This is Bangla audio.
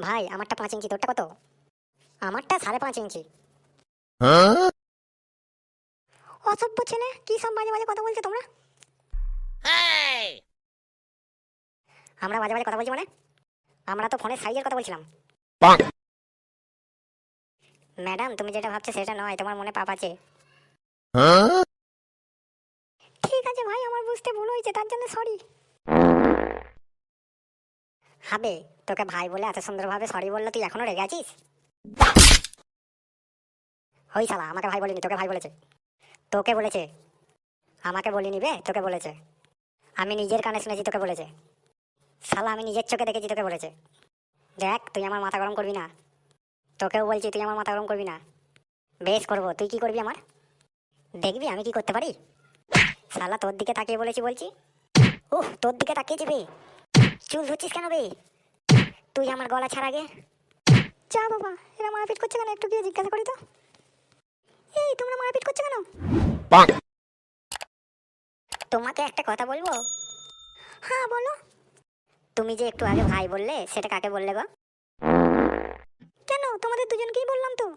ভাই আমারটা 5 ইঞ্চি, তোরটা কত? আমারটা 5.5 ইঞ্চি। অসভ্য ছেলে, কি সব বাজে বাজে কথা বলছো তোমরা? আমরা বাজে বাজে কথা বলছি মানে? আমরা তো ফোনের সাইজের কথা বলছিলাম। ম্যাডাম তুমি যেটা ভাবছো সেটা নয়, তোমার মনে পাপ আছে। ঠিক আছে ভাই, আমার বুঝতে ভুল হয়েছে, তার জন্য সরি। হবে, তোকে ভাই বলে এত সুন্দরভাবে সরি বললো, তুই এখনো রেগে আছিস? ওই শালা, আমাকে ভাই বলিনি, তোকে ভাই বলেছে। তোকে বলেছে, আমাকে বলিনি বে, তোকে বলেছে। আমি নিজের কানে শুনেছি তোকে বলেছে। শালা আমি নিজের চোখে দেখেছি তোকে বলেছে। দেখ তুই আমার মাথা গরম করবি না, তোকেও বলছি তুই আমার মাথা গরম করবি না। বেশ করবো, তুই কি করবি আমার? দেখবি আমি কি করতে পারি। শালা তোর দিকে তাকিয়ে বলেছি বলছি। তোর দিকে তাকিয়েছি বে। চুল ধুচ্ছিস কেন বে? তুই আমার গলা ছাড় আগে। যা বাবা, এরা মারপিট করছে কেন, একটু গিয়ে জিজ্ঞাসা করি তো। এই তোমরা মারপিট করছো কেন? তোমাকে একটা কথা বলবো? হ্যাঁ বলো। তুমি যে একটু আগে ভাই বললে, সেটা কাকে বললে গো? কেন, তোমাদের দুজনকেই বললাম তো।